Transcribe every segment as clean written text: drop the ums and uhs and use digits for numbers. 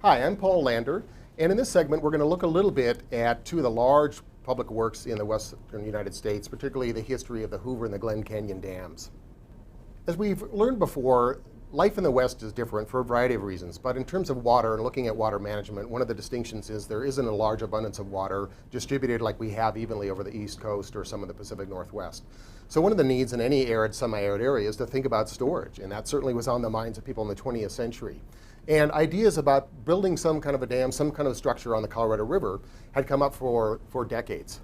Hi, I'm Paul Lander, and in this segment we're going to look a little bit at two of the large public works in the western United States, particularly the history of the Hoover and the Glen Canyon dams. As we've learned before, life in the West is different for a variety of reasons, but in terms of water and looking at water management, one of the distinctions is there isn't a large abundance of water distributed like we have evenly over the East Coast or some of the Pacific Northwest. So one of the needs in any arid, semi-arid area is to think about storage, and that certainly was on the minds of people in the 20th century. And ideas about building some kind of a dam, some kind of structure on the Colorado River had come up for decades.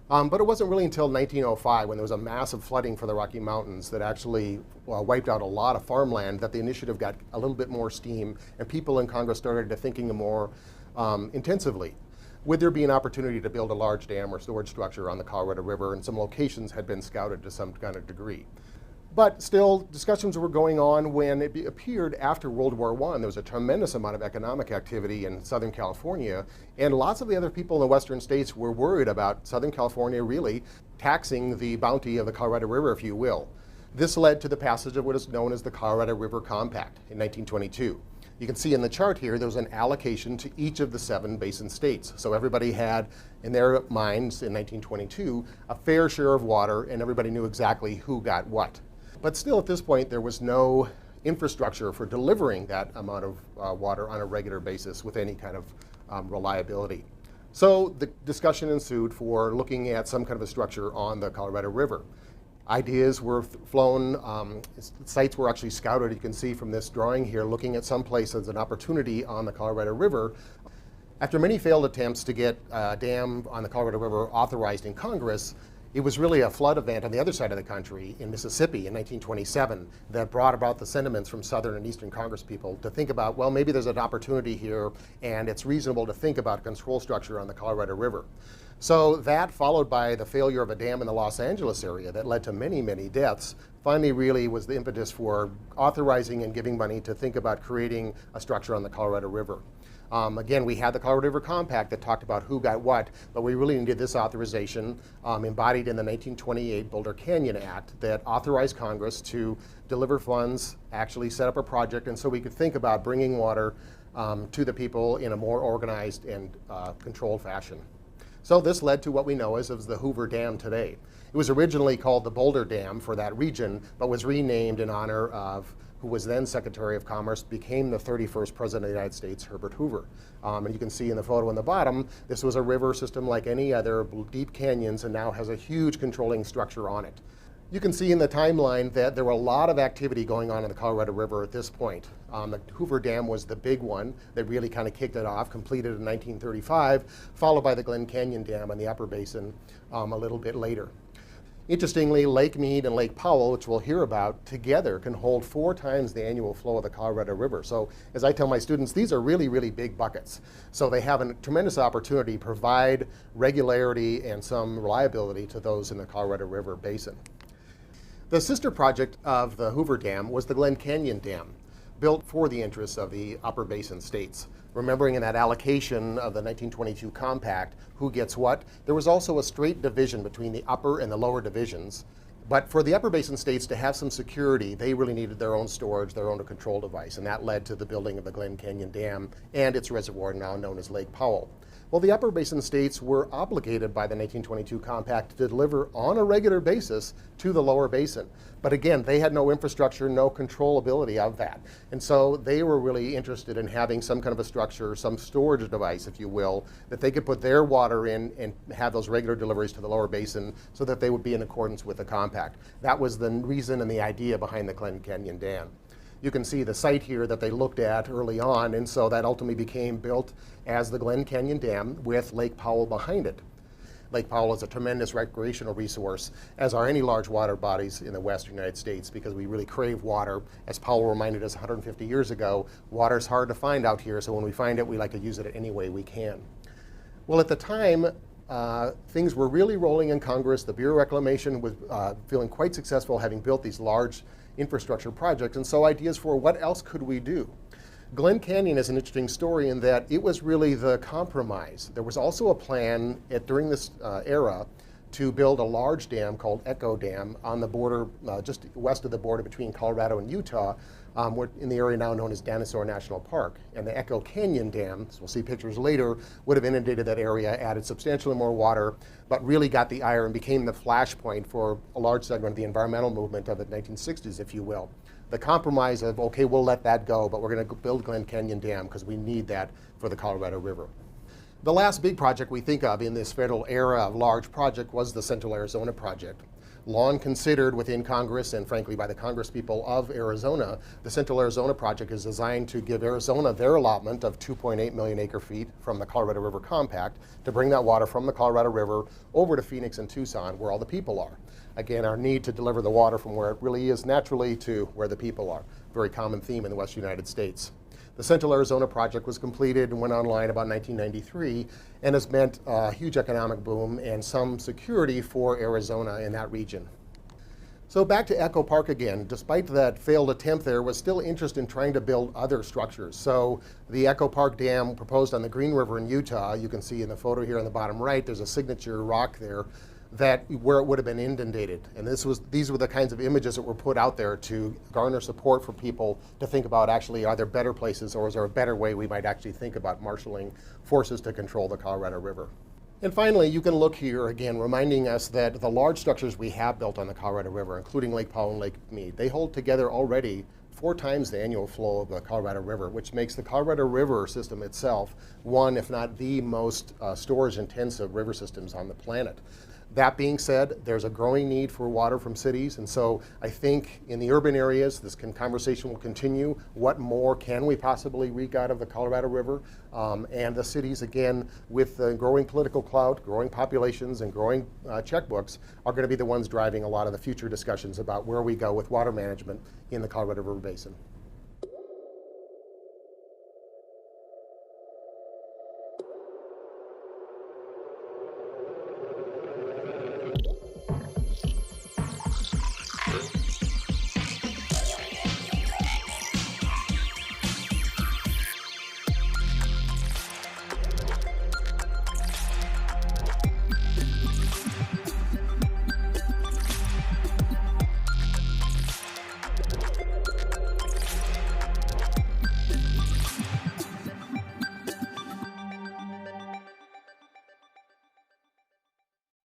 But it wasn't really until 1905, when there was a massive flooding for the Rocky Mountains that actually wiped out a lot of farmland, that the initiative got a little bit more steam, and people in Congress started to thinking more intensively. Would there be an opportunity to build a large dam or storage structure on the Colorado River? And some locations had been scouted to some kind of degree. But still, discussions were going on when it appeared after World War I. There was a tremendous amount of economic activity in Southern California, and lots of the other people in the western states were worried about Southern California really taxing the bounty of the Colorado River, if you will. This led to the passage of what is known as the Colorado River Compact in 1922. You can see in the chart here, there was an allocation to each of the 7 basin states. So everybody had, in their minds in 1922, a fair share of water, and everybody knew exactly who got what. But still, at this point, there was no infrastructure for delivering that amount of water on a regular basis with any kind of reliability. So the discussion ensued for looking at some kind of a structure on the Colorado River. Ideas were flown, sites were actually scouted. You can see from this drawing here, looking at some place as an opportunity on the Colorado River. After many failed attempts to get a dam on the Colorado River authorized in Congress, it was really a flood event on the other side of the country in Mississippi in 1927 that brought about the sentiments from Southern and Eastern Congress people to think about, well, maybe there's an opportunity here and it's reasonable to think about a control structure on the Colorado River. So that, followed by the failure of a dam in the Los Angeles area that led to many, many deaths, finally really was the impetus for authorizing and giving money to think about creating a structure on the Colorado River. Again, we had the Colorado River Compact that talked about who got what, but we really needed this authorization embodied in the 1928 Boulder Canyon Act that authorized Congress to deliver funds, actually set up a project, and so we could think about bringing water to the people in a more organized and controlled fashion. So this led to what we know as the Hoover Dam today. It was originally called the Boulder Dam for that region, but was renamed in honor of who was then Secretary of Commerce, became the 31st President of the United States, Herbert Hoover. And you can see in the photo in the bottom, this was a river system like any other, deep canyons, and now has a huge controlling structure on it. You can see in the timeline that there were a lot of activity going on in the Colorado River at this point. The Hoover Dam was the big one that really kind of kicked it off, completed in 1935, followed by the Glen Canyon Dam on the upper basin a little bit later. Interestingly, Lake Mead and Lake Powell, which we'll hear about, together can hold 4 times the annual flow of the Colorado River. So as I tell my students, these are really, really big buckets. So they have a tremendous opportunity to provide regularity and some reliability to those in the Colorado River Basin. The sister project of the Hoover Dam was the Glen Canyon Dam, built for the interests of the upper basin states. Remembering in that allocation of the 1922 compact, who gets what, there was also a straight division between the upper and the lower divisions. But for the upper basin states to have some security, they really needed their own storage, their own control device, and that led to the building of the Glen Canyon Dam and its reservoir, now known as Lake Powell. Well, the upper basin states were obligated by the 1922 compact to deliver on a regular basis to the lower basin. But again, they had no infrastructure, no controllability of that. And so they were really interested in having some kind of a structure, some storage device, if you will, that they could put their water in and have those regular deliveries to the lower basin so that they would be in accordance with the compact. That was the reason and the idea behind the Glen Canyon Dam. You can see the site here that they looked at early on, and so that ultimately became built as the Glen Canyon Dam with Lake Powell behind it. Lake Powell is a tremendous recreational resource, as are any large water bodies in the western United States, because we really crave water. As Powell reminded us 150 years ago, water is hard to find out here, so when we find it, we like to use it any way we can. Well, at the time, things were really rolling in Congress. The Bureau of Reclamation was feeling quite successful, having built these large infrastructure projects, and so ideas for what else could we do. Glen Canyon is an interesting story in that it was really the compromise. There was also a plan during this era to build a large dam called Echo Dam on the border, just west of the border between Colorado and Utah, in the area now known as Dinosaur National Park. And the Echo Canyon Dam, as we'll see pictures later, would have inundated that area, added substantially more water, but really got the ire and became the flashpoint for a large segment of the environmental movement of the 1960s, if you will. The compromise of, okay, we'll let that go, but we're going to build Glen Canyon Dam because we need that for the Colorado River. The last big project we think of in this federal era of large project was the Central Arizona Project. Long considered within Congress and frankly by the Congress people of Arizona, the Central Arizona Project is designed to give Arizona their allotment of 2.8 million acre feet from the Colorado River Compact to bring that water from the Colorado River over to Phoenix and Tucson where all the people are. Again, our need to deliver the water from where it really is naturally to where the people are. Very common theme in the Western United States. The Central Arizona Project was completed and went online about 1993 and has meant a huge economic boom and some security for Arizona in that region. So back to Echo Park again. Despite that failed attempt, there was still interest in trying to build other structures. So the Echo Park Dam proposed on the Green River in Utah, you can see in the photo here on the bottom right, there's a signature rock there where it would have been inundated. And these were the kinds of images that were put out there to garner support for people to think about actually, are there better places or is there a better way we might actually think about marshaling forces to control the Colorado River? And finally, you can look here again, reminding us that the large structures we have built on the Colorado River, including Lake Powell and Lake Mead, they hold together already 4 times the annual flow of the Colorado River, which makes the Colorado River system itself one, if not the most storage-intensive river systems on the planet. That being said, there's a growing need for water from cities, and so I think in the urban areas, this conversation will continue. What more can we possibly wreak out of the Colorado River? And the cities, again, with the growing political clout, growing populations, and growing checkbooks, are going to be the ones driving a lot of the future discussions about where we go with water management in the Colorado River Basin.